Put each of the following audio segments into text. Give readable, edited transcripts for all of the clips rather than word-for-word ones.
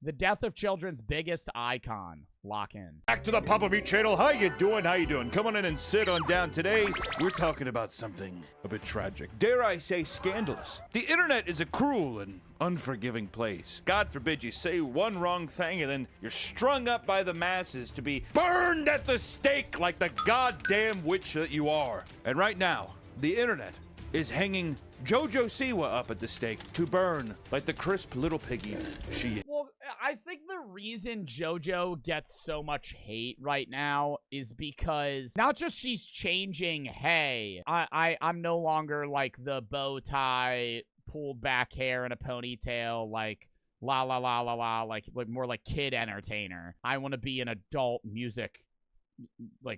The death of children's biggest icon. Lock in. Back to the Papa Meat channel. How you doing? How you doing? Come on in and sit on down. Today, we're talking about something a bit tragic. Dare I say scandalous. The internet is a cruel and unforgiving place. God forbid you say one wrong thing and then you're strung up by the masses to be burned at the stake like the goddamn witch that you are. And right now, the internet is hanging JoJo Siwa up at the stake to burn like the crisp little piggy she is. Well, I think the reason JoJo gets so much hate right now is because not just she's changing, hey, I'm no longer like the bow tie, pulled back hair and a ponytail, like la la la la la, like more like kid entertainer. I want to be an adult music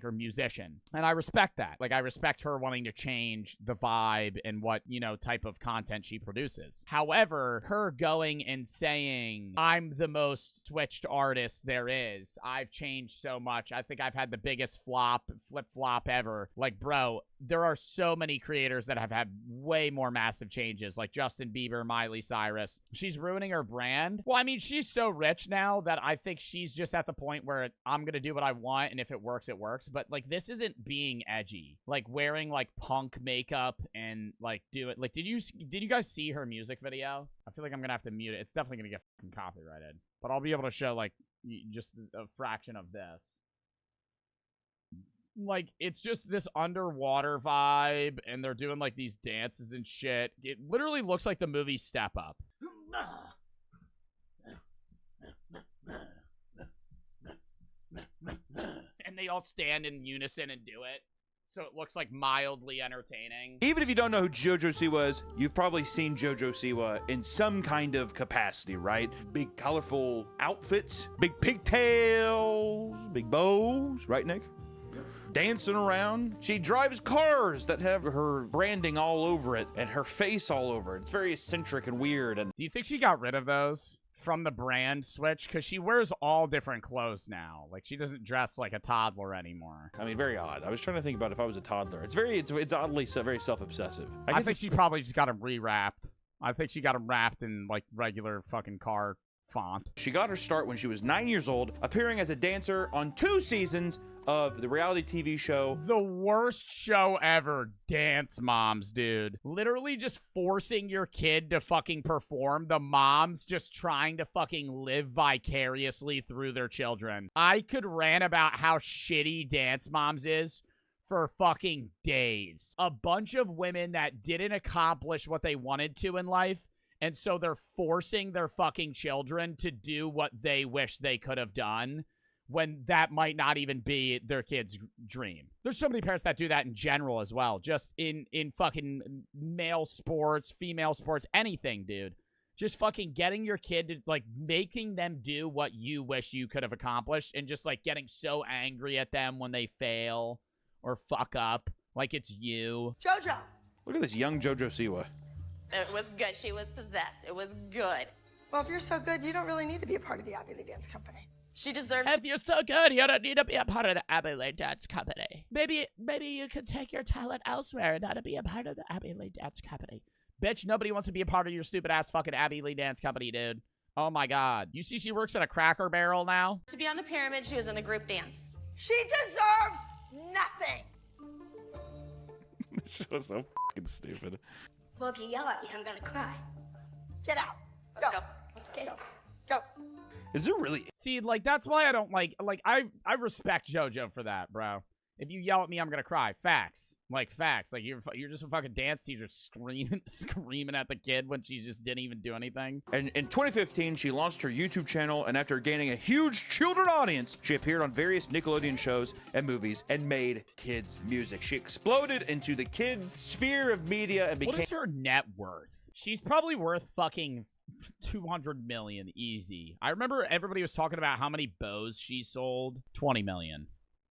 or musician, and I respect that. Like, I respect her wanting to change the vibe and what, you know, type of content she produces. However, her going and saying, I'm the most switched artist there is, I've changed so much, I think I've had the biggest flip-flop ever. Like, bro, there are so many creators that have had way more massive changes, like Justin Bieber, Miley Cyrus. She's ruining her brand. Well, I mean, she's so rich now that I think she's just at the point where I'm gonna do what I want, and if it works, it works. But like, this isn't being edgy. Like, wearing like punk makeup and like do it. Like, did you guys see her music video? I feel like I'm gonna have to mute it. It's definitely gonna get fucking copyrighted, but I'll be able to show like just a fraction of this. Like, it's just this underwater vibe, and they're doing like these dances and shit. It literally looks like the movie Step Up. And they all stand in unison and do it, so it looks like mildly entertaining. Even if you don't know who JoJo Siwa is, you've probably seen JoJo Siwa in some kind of capacity, right? Big colorful outfits, big pigtails, big bows, right, Nick? Dancing around. She drives cars that have her branding all over it and her face all over it. It's very eccentric and weird. And do you think she got rid of those from the brand switch? Because she wears all different clothes now. Like, she doesn't dress like a toddler anymore. I mean, very odd. I was trying to think about if I was a toddler. It's oddly very self-obsessive. I think she probably just got them rewrapped. I think she got them wrapped in like regular fucking car font. She got her start when she was 9 years old, appearing as a dancer on 2 seasons of the reality TV show. The worst show ever, Dance Moms, dude. Literally just forcing your kid to fucking perform. The moms just trying to fucking live vicariously through their children. I could rant about how shitty Dance Moms is for fucking days. A bunch of women that didn't accomplish what they wanted to in life, and so they're forcing their fucking children to do what they wish they could have done, when that might not even be their kid's dream. There's so many parents that do that in general as well. Just in fucking male sports, female sports, anything, dude. Just fucking getting your kid to, like, making them do what you wish you could have accomplished, and just, like, getting so angry at them when they fail or fuck up, like it's you. JoJo! Look at this young JoJo Siwa. It was good. She was possessed. It was good. Well, if you're so good, you don't really need to be a part of the Abbey Lee Dance Company. She deserves If you're so good, you don't need to be a part of the Abbey Lee Dance Company. Maybe you could take your talent elsewhere and not be a part of the Abbey Lee Dance Company. Bitch, nobody wants to be a part of your stupid-ass fucking Abbey Lee Dance Company, dude. Oh my god. You see she works at a Cracker Barrel now? to be on the pyramid. She was in the group dance. She deserves nothing. This show is so fucking stupid. Well, if you yell at me, I'm gonna cry. Get out. Let's go. Let's Go. Go. Is there really? See, like, that's why I don't like, I respect JoJo for that, bro. If you yell at me, I'm gonna cry. Facts. Like, facts. Like, you're just a fucking dance teacher screaming at the kid when she just didn't even do anything. And in 2015, she launched her YouTube channel, and after gaining a huge children audience, she appeared on various Nickelodeon shows and movies and made kids music. She exploded into the kids sphere of media and became— What is her net worth? She's probably worth fucking 200 million easy. I remember everybody was talking about how many bows she sold. 20 million.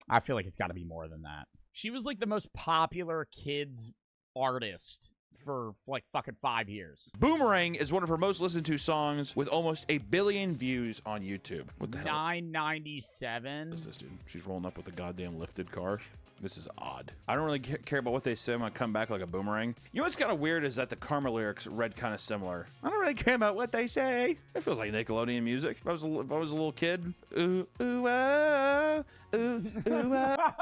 I feel like it's got to be more than that. She was like the most popular kids artist for like fucking 5 years. Boomerang is one of her most listened to songs with almost 1 billion views on YouTube. What the hell 997. is this, dude? She's rolling up with a goddamn lifted car. This is odd. I don't really care about what they say. I'm gonna come back like a boomerang. You know what's kind of weird is that the Karma lyrics read kind of similar. I don't really care about what they say. It feels like Nickelodeon music. If I was a little kid. Ooh, ooh, ah, ooh, ooh, ah.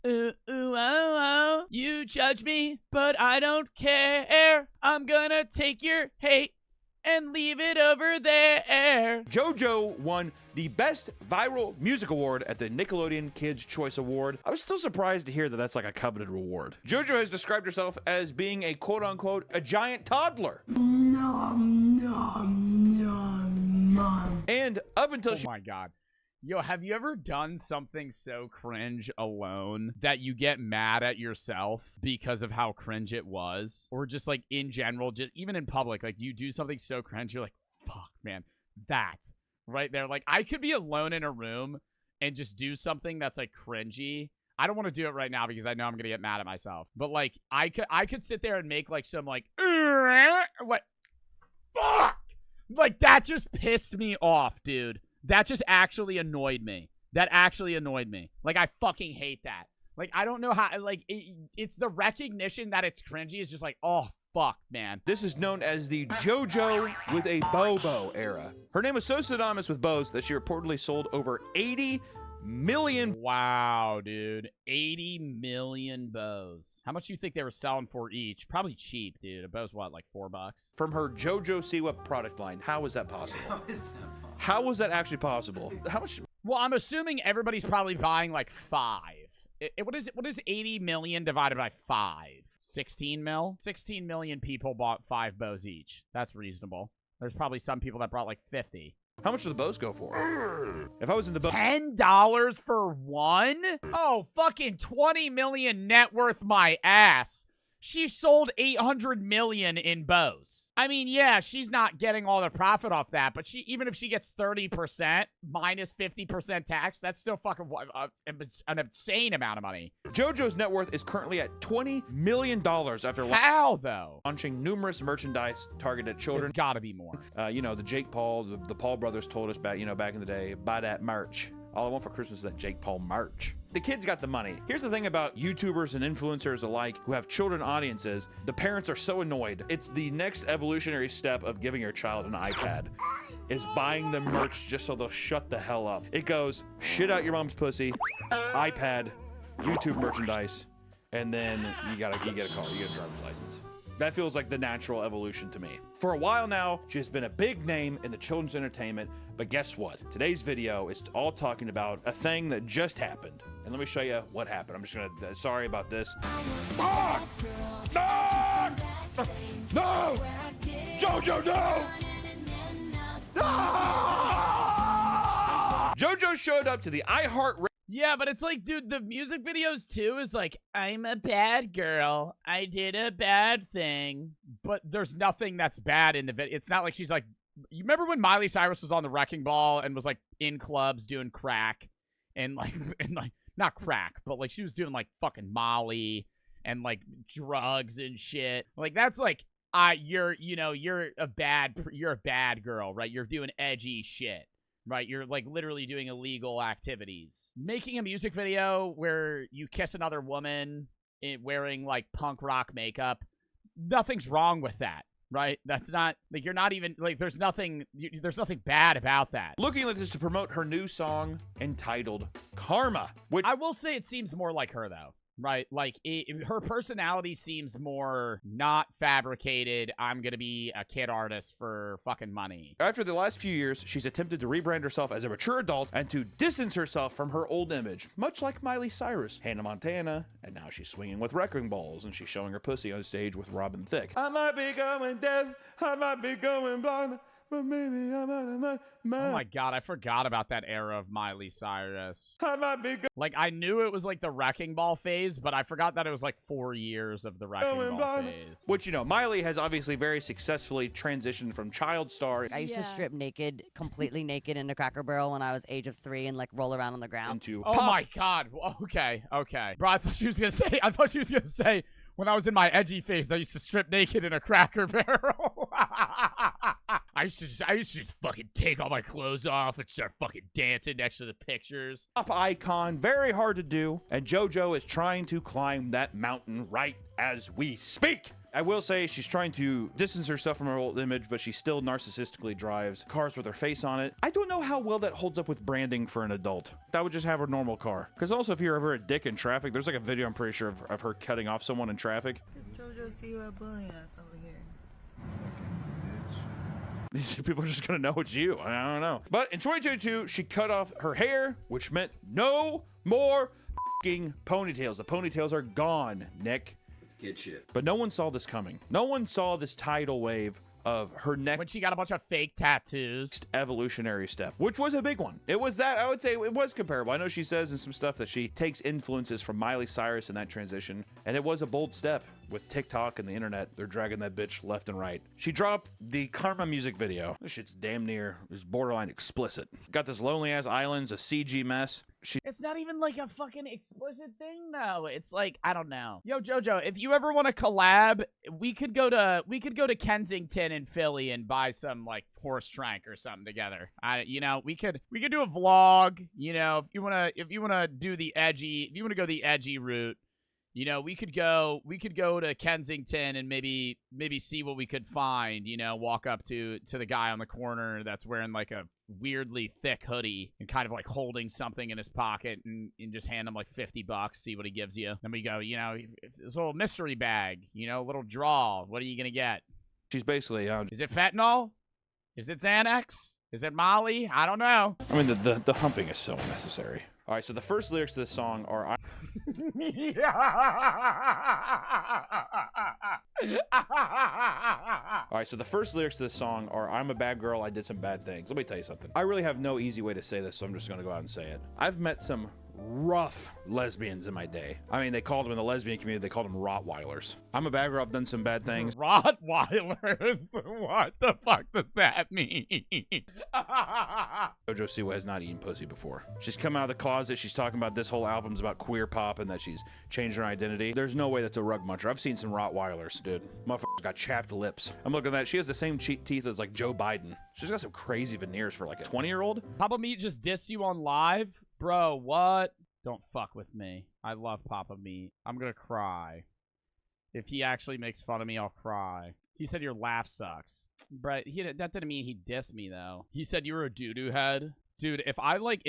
Ooh, ooh, oh, oh. You judge me, but I don't care. I'm gonna take your hate and leave it over there. JoJo won the Best Viral Music Award at the Nickelodeon Kids' Choice Award. I was still surprised to hear that that's like a coveted reward. JoJo has described herself as being a quote-unquote a giant toddler. And up until Oh my god. Yo, have you ever done something so cringe alone that you get mad at yourself because of how cringe it was? Or just like in general, just even in public, like you do something so cringe, you're like, fuck, man, that right there. Like I could be alone in a room and just do something that's like cringy. I don't want to do it right now because I know I'm going to get mad at myself. But like I could sit there and make like some like, what? Fuck! Like that just pissed me off, dude. That just actually annoyed me. That actually annoyed me. Like, I fucking hate that. Like, I don't know how, like, it's the recognition that it's cringy is just like, oh, fuck, man. This is known as the JoJo with a Bobo era. Her name was so synonymous with bows that she reportedly sold over 80 million. Wow, dude. 80 million bows. How much do you think they were selling for each? Probably cheap, dude. A bow's what, like $4? From her JoJo Siwa product line. How is that possible? How was that actually possible? How much? Well, I'm assuming everybody's probably buying like 5. What is 80 million divided by 5? 16 mil? 16 million people bought 5 bows each. That's reasonable. There's probably some people that brought like 50. How much do the bows go for? If I was in the bow, $10 for one? Oh, fucking 20 million net worth my ass. She sold 800 million in bows. I mean, yeah, she's not getting all the profit off that, but even if she gets 30% minus 50% tax, that's still fucking an insane amount of money. JoJo's net worth is currently at $20 million after How, though? launching numerous merchandise targeted at children. It's gotta be more. You know, the Jake Paul, the Paul brothers told us back in the day, buy that merch. All I want for Christmas is that Jake Paul merch. The kids got the money. Here's the thing about YouTubers and influencers alike who have children audiences. The parents are so annoyed. It's the next evolutionary step of giving your child an iPad. Is buying them merch just so they'll shut the hell up. It goes, shit out your mom's pussy, iPad, YouTube merchandise, and then you get a car, you get a driver's license. That feels like the natural evolution to me. For a while now, she has been a big name in the children's entertainment, but guess what? Today's video is all talking about a thing that just happened. And let me show you what happened. I'm just gonna, sorry about this. Fuck! No! No! JoJo, no! No! JoJo showed up to the iHeart. Yeah, but it's like, dude, the music videos too is like, I'm a bad girl. I did a bad thing. But there's nothing that's bad in the video. It's not like she's like, you remember when Miley Cyrus was on the Wrecking Ball and was like in clubs doing crack and like not crack, but like she was doing like fucking Molly and like drugs and shit. Like that's like, you're a bad girl, right? You're doing edgy shit. Right, you're like literally doing illegal activities. Making a music video where you kiss another woman wearing like punk rock makeup, nothing's wrong with that, right? That's not like you're not even like there's nothing bad about that. Looking like this to promote her new song entitled Karma, which I will say it seems more like her though. Right, like her personality seems more not fabricated. I'm gonna be a kid artist for fucking money. After the last few years, she's attempted to rebrand herself as a mature adult and to distance herself from her old image, much like Miley Cyrus, Hannah Montana, and now she's swinging with wrecking balls and she's showing her pussy on stage with Robin Thicke. I might be going deaf, I might be going blind, but maybe I'm out of my mind. Oh my god, I forgot about that era of Miley Cyrus. I might be like, I knew it was like the Wrecking Ball phase, but I forgot that it was like 4 years of the Wrecking Ball phase. Which, you know, Miley has obviously very successfully transitioned from child star. I used to strip naked, completely naked in a Cracker Barrel when I was age of 3 and like roll around on the ground. Into oh my god, okay. Bro, I thought she was gonna say, when I was in my edgy phase, I used to strip naked in a Cracker Barrel. I used to just fucking take all my clothes off and start fucking dancing next to the pictures. Pop icon, very hard to do, and JoJo is trying to climb that mountain right as we speak. I will say she's trying to distance herself from her old image, but she still narcissistically drives cars with her face on it. I don't know how well that holds up with branding for an adult. That would just have her normal car. Because also, if you're ever a dick in traffic, there's like a video I'm pretty sure of her cutting off someone in traffic. JoJo Siwa bullying us over here. These people are just gonna know it's you. I don't know. But in 2022, she cut off her hair, which meant no more f***ing ponytails. The ponytails are gone, Nick. Get shit. But no one saw this coming. No one saw this tidal wave of her next When she got a bunch of fake tattoos. evolutionary step, which was a big one. It was that, I would say it was comparable. I know she says in some stuff that she takes influences from Miley Cyrus in that transition, and it was a bold step. With TikTok and the internet, they're dragging that bitch left and right. She dropped the Karma music video. This shit's damn near, is borderline explicit. Got this lonely ass islands, a CG mess. It's not even like a fucking explicit thing though. It's like, I don't know. Yo, JoJo, if you ever want to collab, we could go to Kensington in Philly and buy some like horse trank or something together. You know, we could do a vlog, you know, if you want to go the edgy route. You know, we could go to Kensington and maybe see what we could find, you know, walk up to the guy on the corner that's wearing like a weirdly thick hoodie and kind of like holding something in his pocket and just hand him like $50, see what he gives you. Then we go, you know, this little mystery bag, you know, little draw. What are you going to get? She's basically, is it fentanyl? Is it Xanax? Is it Molly? I don't know. I mean, the humping is so unnecessary. All right, so the first lyrics to this song are... All right, so the first lyrics to this song are, I'm a bad girl, I did some bad things. Let me tell you something. I really have no easy way to say this, so I'm just going to go out and say it. I've met some rough lesbians in my day. I mean, they called them in the lesbian community, they called them Rottweilers. I'm a bad girl, I've done some bad things. Rottweilers? What the fuck does that mean? JoJo Siwa has not eaten pussy before. She's come out of the closet, she's talking about this whole album's about queer pop and that she's changed her identity. There's no way that's a rug muncher. I've seen some Rottweilers, dude. Motherfucker's got chapped lips. I'm looking at that. She has the same teeth as like Joe Biden. She's got some crazy veneers for like a 20-year-old. Papa Meat just dissed you on live? Bro, what? Don't fuck with me. I love Papa Meat. I'm gonna cry. If he actually makes fun of me, I'll cry. He said your laugh sucks. Brett, that didn't mean he dissed me, though. He said you were a doo-doo head. Dude, if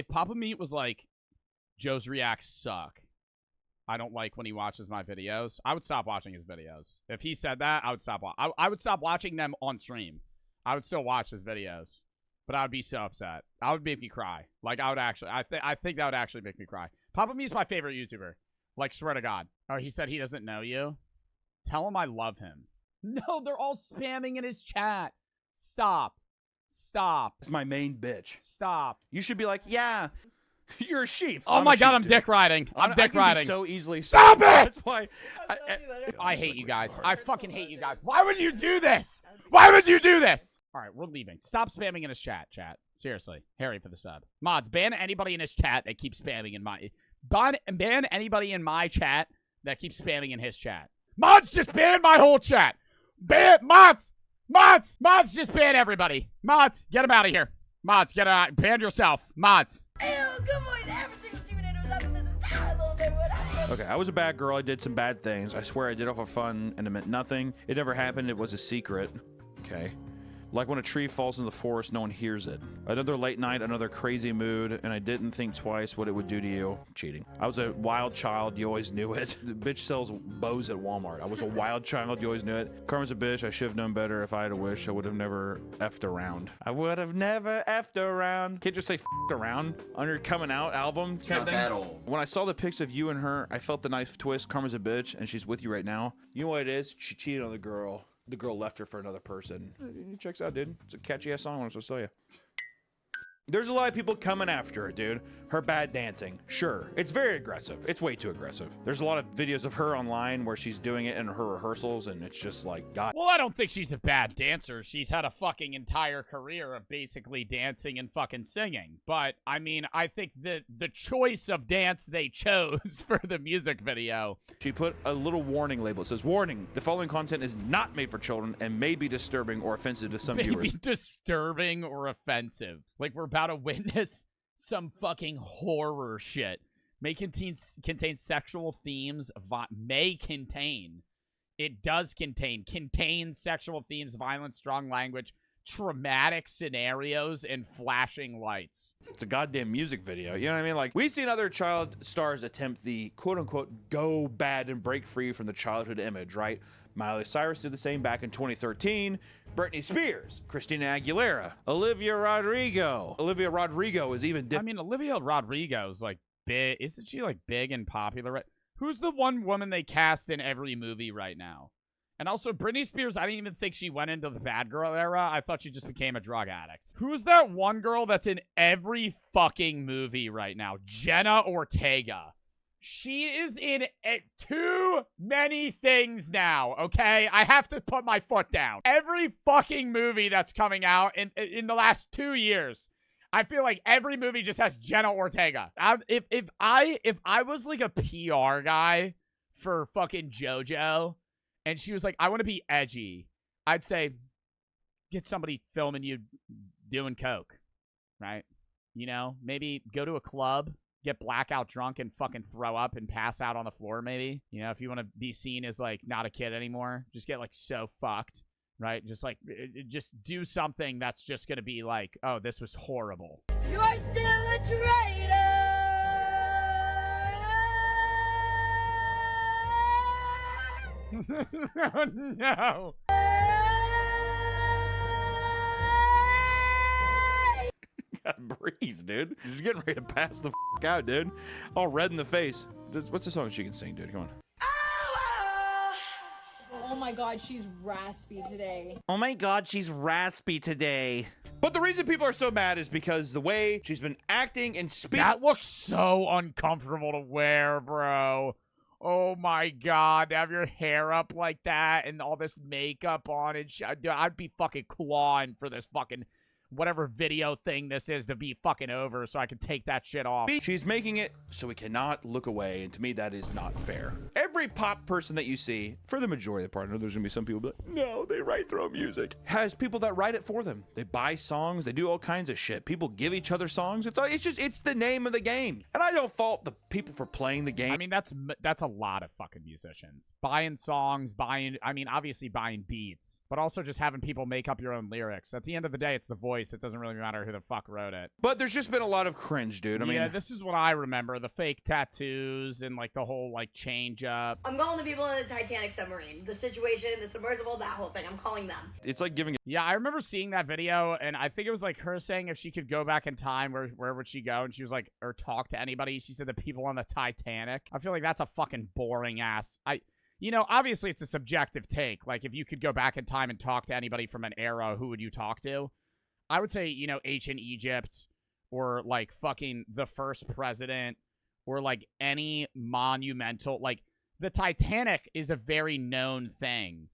Papa Meat was like, Joe's reacts suck, I don't like when he watches my videos, I would stop watching his videos. If he said that, I would stop. I would stop watching them on stream. I would still watch his videos. But I would be so upset. That would make me cry. Like, I would actually, I think that would actually make me cry. Papa Me's my favorite YouTuber. Like, swear to God. Oh, he said he doesn't know you? Tell him I love him. No, they're all spamming in his chat. Stop. Stop. It's my main bitch. Stop. You should be like, yeah, you're a sheep. Oh my God, I'm dick riding. I'm dick riding. So easily. Stop it! That's why. I hate you guys. I fucking hate you guys. Why would you do this? Why would you do this? All right, we're leaving. Stop spamming in his chat. Seriously. Harry for the sub. Mods, ban anybody in his chat that keeps spamming in my... Ban anybody in my chat that keeps spamming in his chat. Mods, just ban my whole chat. Ban... Mods! Mods! Mods, just ban everybody. Mods, get him out of here. Mods, get out. Ban yourself. Mods. Good morning, everything. This is terrible. Okay, I was a bad girl. I did some bad things. I swear I did it for fun, and it meant nothing. It never happened. It was a secret. Okay. Like when a tree falls in the forest, no one hears it. Another late night, another crazy mood, and I didn't think twice what it would do to you. Cheating. I was a wild child, you always knew it. The bitch sells bows at Walmart. I was a wild child, you always knew it. Karma's a bitch, I should have known better. If I had a wish, I would have never effed around. I would have never effed around. Can't just say f***ed around on your coming out album. It's not that old. When I saw the pics of you and her, I felt the knife twist. Karma's a bitch, and she's with you right now. You know what it is? She cheated on the girl. The girl left her for another person. It checks out, dude. It's a catchy ass song. I'm supposed to tell you. There's a lot of people coming after her, dude. Her bad dancing. Sure. It's very aggressive. It's way too aggressive. There's a lot of videos of her online where she's doing it in her rehearsals, and it's just like, God. Well, I don't think she's a bad dancer. She's had a fucking entire career of basically dancing and fucking singing. But, I mean, I think the choice of dance they chose for the music video. She put a little warning label. It says, warning, the following content is not made for children and may be disturbing or offensive to some viewers. Disturbing or offensive. Like, we're about to witness some fucking horror shit. May contain sexual themes. It does contain sexual themes, violence, strong language, traumatic scenarios, and flashing lights. It's a goddamn music video. You know what I mean? Like, we've seen other child stars attempt the quote-unquote go bad and break free from the childhood image, right? Miley Cyrus did the same back in 2013. Britney Spears, Christina Aguilera, Olivia Rodrigo. Olivia Rodrigo is even I mean, Olivia Rodrigo's like big. Isn't she like big and popular? Right? Who's the one woman they cast in every movie right now? And also, Britney Spears, I didn't even think she went into the bad girl era. I thought she just became a drug addict. Who's that one girl that's in every fucking movie right now? Jenna Ortega. She is in too many things now, okay? I have to put my foot down. Every fucking movie that's coming out in the last 2 years, I feel like every movie just has Jenna Ortega. If I was like a PR guy for fucking JoJo, and she was like, I want to be edgy, I'd say, get somebody filming you doing coke, right? You know, maybe go to a club, get blackout drunk and fucking throw up and pass out on the floor, maybe. You know, if you want to be seen as, like, not a kid anymore, just get, like, so fucked, right? Just, like, just do something that's just gonna be like, oh, this was horrible. You are still a traitor. Oh, no. Gotta breathe, dude. She's getting ready to pass the out, dude. All red in the face. What's the song she can sing, dude? Come on. Oh my god, she's raspy today. Oh my god, she's raspy today. But the reason people are so mad is because the way she's been acting and speaking. That looks so uncomfortable to wear, bro. Oh my god, to have your hair up like that and all this makeup on and shit. I'd be fucking clawing for this fucking whatever video thing this is to be fucking over so I can take that shit off. She's making it so we cannot look away, and to me that is not fair. Every pop person that you see, for the majority of the part, I know there's gonna be some people like, no, they write their own music, has people that write it for them. They buy songs, they do all kinds of shit. People give each other songs. It's the name of the game. And I don't fault the people for playing the game. I mean, that's a lot of fucking musicians. Buying songs, obviously buying beats, but also just having people make up your own lyrics. At the end of the day, it's the voice. It doesn't really matter who the fuck wrote it. But there's just been a lot of cringe, dude. I mean, this is what I remember. The fake tattoos and, like, the whole, like, change up. I'm calling the people in the Titanic submarine. The situation, the submersible, that whole thing. I'm calling them. It's like giving. Yeah, I remember seeing that video, and I think it was, like, her saying if she could go back in time, where would she go? And she was like, or talk to anybody. She said the people on the Titanic. I feel like that's a fucking boring ass. You know, obviously it's a subjective take. Like, if you could go back in time and talk to anybody from an era, who would you talk to? I would say, you know, ancient Egypt, or, like, fucking the first president, or, like, any monumental, like, the Titanic is a very known thing,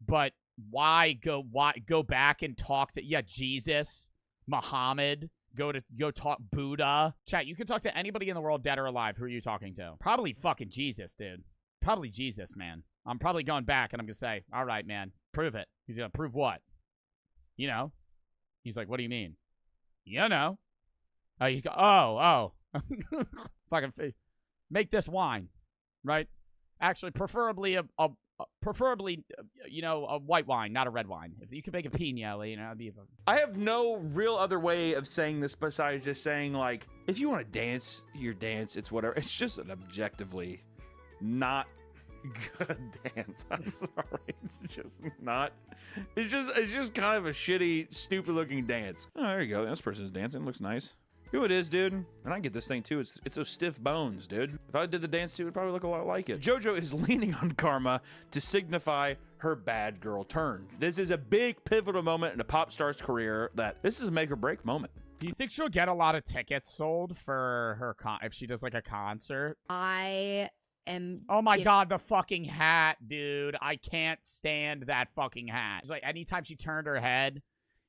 but why go back and talk to, Jesus, Muhammad, go talk Buddha. Chat, you can talk to anybody in the world, dead or alive. Who are you talking to? Probably fucking Jesus, dude. Probably Jesus, man. I'm probably going back and I'm gonna say, all right, man, prove it. He's gonna prove what? You know? He's like, what do you mean? You know. Fucking make this wine, right? Actually, preferably a white wine, not a red wine. If you could make a pina, you know, that'd be. I have no real other way of saying this besides just saying, like, if you want to dance, your dance. It's whatever. It's just an objectively not good dance. I'm sorry. It's just not. It's just kind of a shitty, stupid looking dance. Oh, there you go. This person's dancing. Looks nice. You know what it is, dude? And I get this thing too. It's those stiff bones, dude. If I did the dance too, it would probably look a lot like it. JoJo is leaning on karma to signify her bad girl turn. This is a big pivotal moment in a pop star's career that this is a make or break moment. Do you think she'll get a lot of tickets sold for her if she does like a concert? I am. Oh my god, the fucking hat, dude. I can't stand that fucking hat. It's like anytime she turned her head,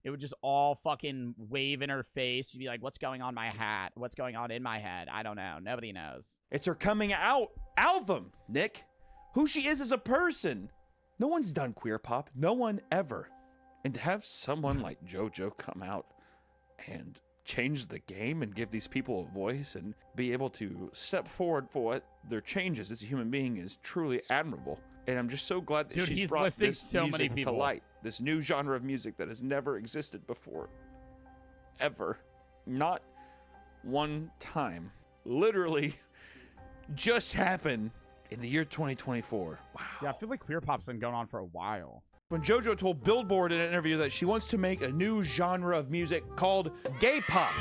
it would just all fucking wave in her face. She'd be like, what's going on my hat? What's going on in my head? I don't know. Nobody knows. It's her coming out album, Nick. Who she is as a person. No one's done queer pop. No one ever. And to have someone like JoJo come out and change the game and give these people a voice and be able to step forward for what their changes as a human being is truly admirable. And I'm just so glad that Dude, she's he's brought listing this so many music to people. light. This new genre of music that has never existed before. Ever. Not one time. Literally just happened in the year 2024. Wow. Yeah, I feel like queer pop's been going on for a while. When JoJo told Billboard in an interview that she wants to make a new genre of music called gay pop.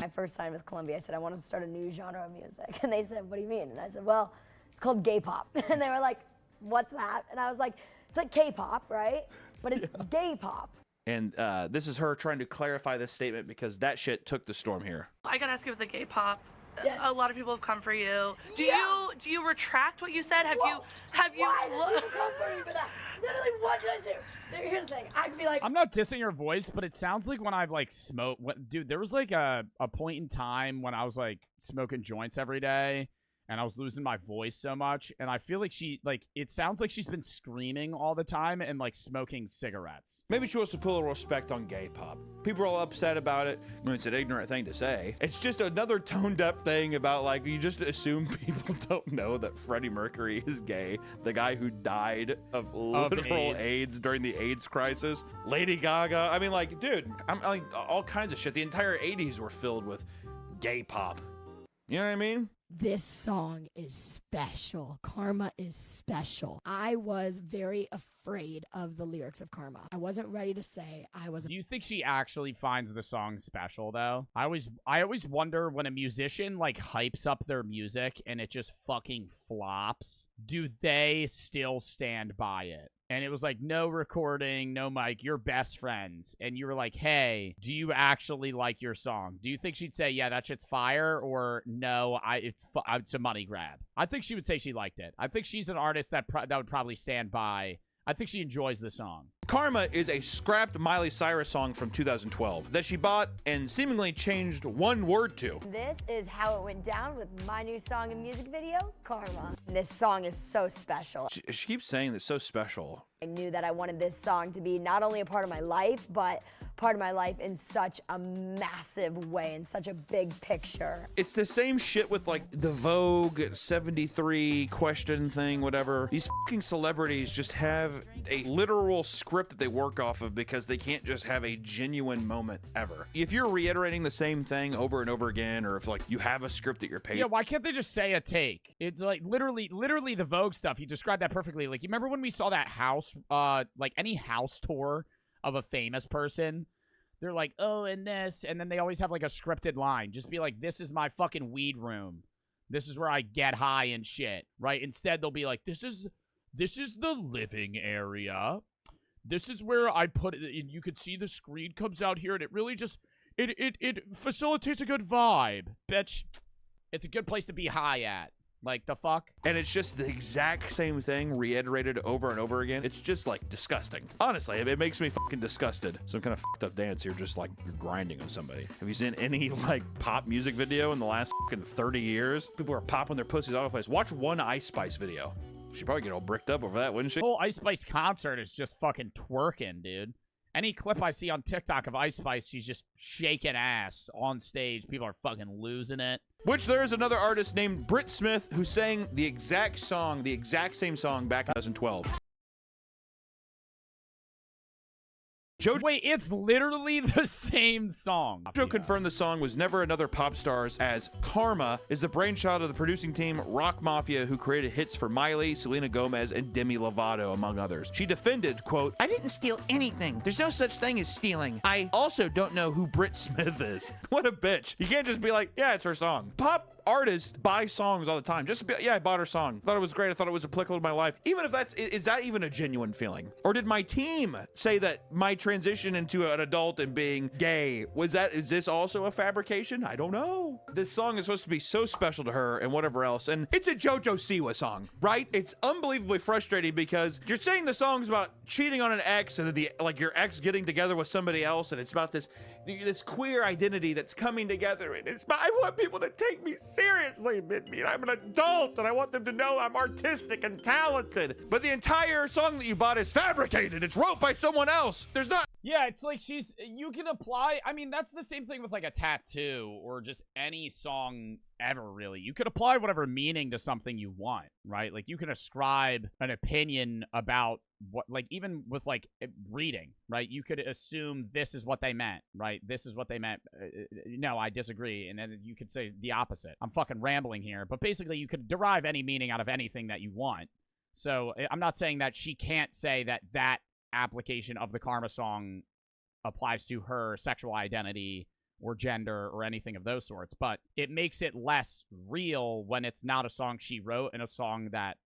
I first signed with Columbia. I said, I want to start a new genre of music. And they said, what do you mean? And I said, well, it's called gay pop. And they were like, what's that? And I was like, it's like K-pop, right? But it's gay pop. And this is her trying to clarify this statement because that shit took the storm here. I gotta ask you with the gay pop. Yes. A lot of people have come for you. Do you retract what you said? Have Why you did you come for me for that? Literally, what did I do? Here's the thing. I'd be like, I'm not dissing your voice, but it sounds like when I've like smoked. Dude, there was like a point in time when I was like smoking joints every day, and I was losing my voice so much, and I feel like it sounds like she's been screaming all the time and like smoking cigarettes. Maybe she wants to put a little respect on gay pop. People are all upset about it. I mean, it's an ignorant thing to say. It's just another tone-deaf thing about like, you just assume people don't know that Freddie Mercury is gay. The guy who died of literal AIDS during the AIDS crisis. Lady Gaga. I mean, like, dude, I'm like all kinds of shit. The entire 80s were filled with gay pop. You know what I mean? This song is special. Karma is special. I was very afraid of the lyrics of Karma. I wasn't ready to say I was. Do you think she actually finds the song special though? I always wonder when a musician like hypes up their music and it just fucking flops, do they still stand by it? And it was like, no recording, no mic, you're best friends. And you were like, hey, do you actually like your song? Do you think she'd say, yeah, that shit's fire? Or no, it's a money grab? I think she would say she liked it. I think she's an artist that would probably stand by. I think she enjoys the song. Karma is a scrapped Miley Cyrus song from 2012 that she bought and seemingly changed one word to. this is how it went down with my new song and music video, Karma. This song is so special. She keeps saying this so special. I knew that I wanted this song to be not only a part of my life, but part of my life in such a massive way, in such a big picture. It's the same shit with like the Vogue 73 question thing, whatever. These fucking celebrities just have a literal script that they work off of because they can't just have a genuine moment ever. If you're reiterating the same thing over and over again, or if like you have a script that you're paid. Yeah, why can't they just say a take? It's like literally the Vogue stuff. You described that perfectly. Like, you remember when we saw that house, like any house tour of a famous person? They're like, oh, and this, and then they always have like a scripted line. Just be like, this is my fucking weed room. This is where I get high and shit, right? Instead, they'll be like, this is the living area. This is where I put it, and you could see the screen comes out here, and it really just, it facilitates a good vibe. Bitch, it's a good place to be high at. Like, the fuck? And it's just the exact same thing reiterated over and over again. It's just like disgusting. Honestly, it makes me fucking disgusted. Some kind of fucked up dance here, just like you're grinding on somebody. Have you seen any like pop music video in the last fucking 30 years? People are popping their pussies all over the place. Watch one Ice Spice video. She'd probably get all bricked up over that, wouldn't she? The whole Ice Spice concert is just fucking twerking, dude. Any clip I see on TikTok of Ice Spice, she's just shaking ass on stage. People are fucking losing it. Which there is another artist named Britt Smith who sang the exact same song back in 2012. JoJo Wait, it's literally the same song. confirmed the song was never another pop stars, as Karma is the brainchild of the producing team Rock Mafia, who created hits for Miley, Selena Gomez, and Demi Lovato, among others. She defended, quote, I didn't steal anything. There's no such thing as stealing. I also don't know who Britt Smith is. What a bitch. You can't just be like, yeah, it's her song. Pop artists buy songs all the time. Just to be, yeah, I bought her song. Thought it was great. I thought it was applicable to my life. Even if is that even a genuine feeling? Or did my team say that my transition into an adult and being gay, is this also a fabrication? I don't know. This song is supposed to be so special to her and whatever else. And it's a JoJo Siwa song, right? It's unbelievably frustrating because you're saying the song's about cheating on an ex and like your ex getting together with somebody else, and it's about this queer identity that's coming together, and I want people to take me seriously. I'm an adult and I want them to know I'm artistic and talented. But the entire song that you bought is fabricated. It's wrote by someone else. There's not. Yeah, it's like you can apply, I mean, that's the same thing with like a tattoo or just any song ever, really. You could apply whatever meaning to something you want, right? Like you can ascribe an opinion about what, like even with like reading, right? You could assume this is what they meant, right? This is what they meant. No, I disagree. And then you could say the opposite. I'm fucking rambling here, but basically you could derive any meaning out of anything that you want. So I'm not saying that she can't say that application of the Karma song applies to her sexual identity or gender or anything of those sorts, but it makes it less real when it's not a song she wrote and a song that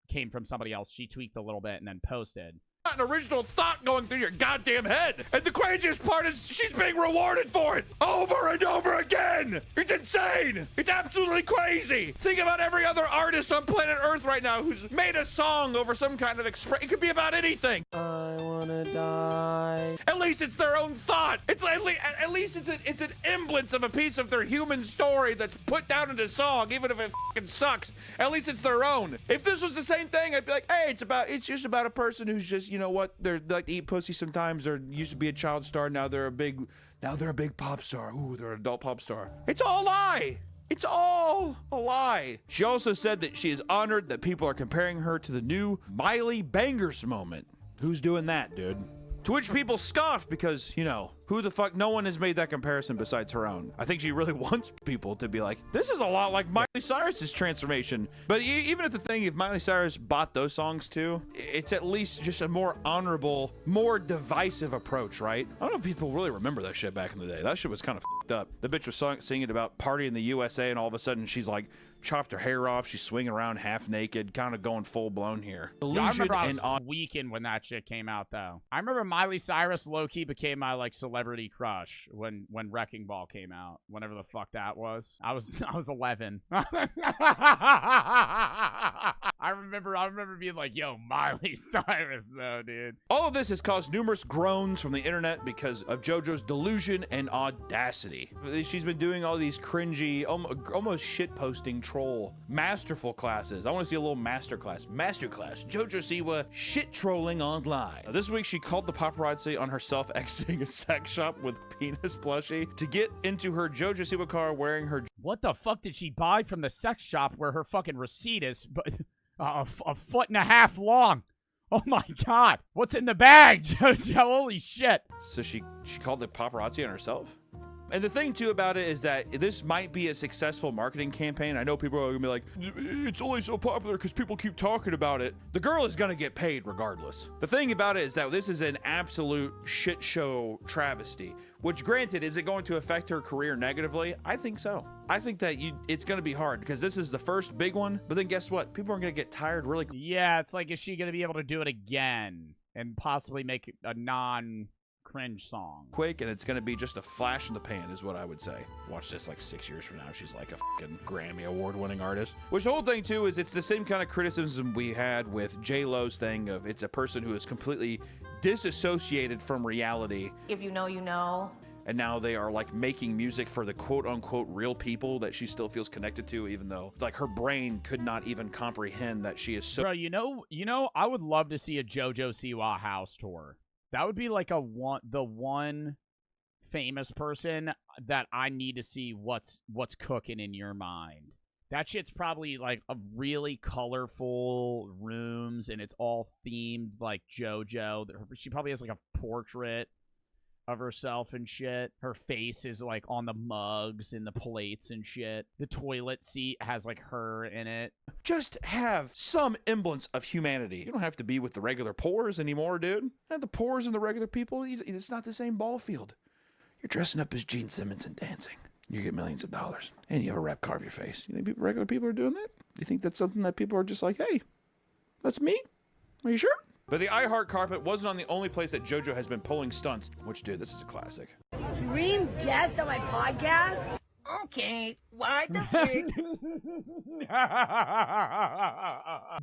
came from somebody else she tweaked a little bit and then posted. An original thought going through your goddamn head. And the craziest part is she's being rewarded for it over and over again. It's insane. It's absolutely crazy. Think about every other artist on planet Earth right now who's made a song over some kind of expression. It could be about anything. I wanna die. At least it's their own thought. It's at least it's an emblance of a piece of their human story that's put down into song, even if it fucking sucks. At least it's their own. If this was the same thing, I'd be like, hey, it's just about a person who's just, you know what, they like to eat pussy sometimes, or used to be a child star, now they're a big pop star. Ooh, they're an adult pop star. It's all a lie. It's all a lie. She also said that she is honored that people are comparing her to the new Miley Bangers moment. Who's doing that, dude? To which people scoffed because, you know, who the fuck? No one has made that comparison besides her own. I think she really wants people to be like, this is a lot like Miley Cyrus's transformation. But even if Miley Cyrus bought those songs too, it's at least just a more honorable, more divisive approach, right? I don't know if people really remember that shit back in the day. That shit was kind of fucked up. The bitch was singing about party in the USA, and all of a sudden she's like, chopped her hair off. She's swinging around half naked, kind of going full blown here. Yeah, I remember I was tweaking when that shit came out, though. I remember Miley Cyrus low-key became my like celebrity crush when Wrecking Ball came out. Whenever the fuck that was. I was 11. I remember being like, yo, Miley Cyrus, though, dude. All of this has caused numerous groans from the internet because of JoJo's delusion and audacity. She's been doing all these cringy, almost shit-posting troll masterful classes. I want to see a little masterclass. JoJo Siwa shit trolling online. This week she called the paparazzi on herself exiting a sex shop with penis plushie to get into her JoJo Siwa car wearing her. What the fuck did she buy from the sex shop where her fucking receipt is a foot and a half long? Oh my god. What's in the bag, JoJo? Holy shit. So she called the paparazzi on herself? And the thing, too, about it is that this might be a successful marketing campaign. I know people are going to be like, it's only so popular because people keep talking about it. The girl is going to get paid regardless. The thing about it is that this is an absolute shit show travesty, which, granted, is it going to affect her career negatively? I think so. I think that it's going to be hard because this is the first big one. But then guess what? People are going to get tired really quick. Yeah, it's like, is she going to be able to do it again and possibly make a cringe song quick, and it's gonna be just a flash in the pan is what I would say. Watch this like 6 years from now, she's like a fucking Grammy award-winning artist. Which the whole thing too is it's the same kind of criticism we had with J-Lo's thing of it's a person who is completely disassociated from reality. If you know, you know. And now they are like making music for the quote-unquote real people that she still feels connected to, even though like her brain could not even comprehend that she is so. Bro, you know, I would love to see a JoJo Siwa house tour. That would be like the one famous person that I need to see what's cooking in your mind. That shit's probably like a really colorful rooms, and it's all themed like JoJo. She probably has like a portrait of herself and shit. Her face is like on the mugs and the plates and shit. The toilet seat has like her in it. Just have some semblance of humanity. You don't have to be with the regular pores anymore, dude. And the pores and the regular people, it's not the same ball field. You're dressing up as Gene Simmons and dancing. you get millions of dollars, and you have a rep carve your face. You think regular people are doing that? You think that's something that people are just like, hey, that's me? Are you sure? But the iHeart carpet wasn't on the only place that JoJo has been pulling stunts, which, dude, this is a classic. Dream guest on my podcast? Okay, why the frick?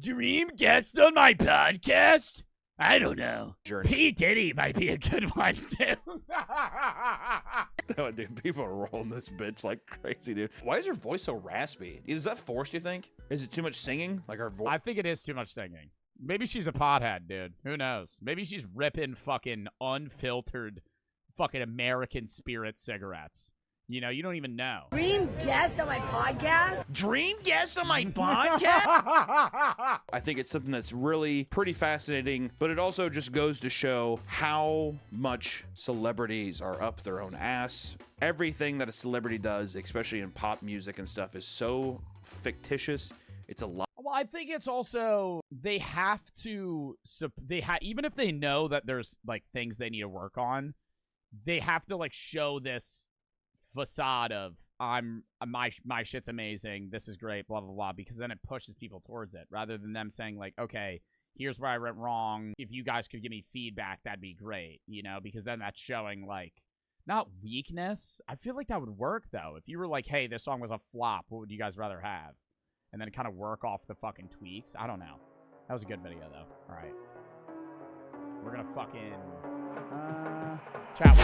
Dream guest on my podcast? I don't know. Journey. P. Diddy might be a good one, too. Oh, dude, people are rolling this bitch like crazy, dude. Why is her voice so raspy? Is that forced, you think? Is it too much singing? Like her voice? I think it is too much singing. Maybe she's a pothead, dude. Who knows? Maybe she's ripping fucking unfiltered fucking American Spirit cigarettes. You know, you don't even know. Dream guest on my podcast? Dream guest on my podcast? I think it's something that's really pretty fascinating, but it also just goes to show how much celebrities are up their own ass. Everything that a celebrity does, especially in pop music and stuff, is so fictitious. It's a lot. Well, I think it's also they have to even if they know that there's like things they need to work on, they have to like show this facade of my shit's amazing, this is great, blah blah blah, because then it pushes people towards it rather than them saying like, okay, here's where I went wrong. If you guys could give me feedback, that'd be great, you know, because then that's showing like not weakness. I feel like that would work though. If you were like, hey, this song was a flop, what would you guys rather have? And then kind of work off the fucking tweaks. I don't know. That was a good video though. All right, we're gonna fucking chat.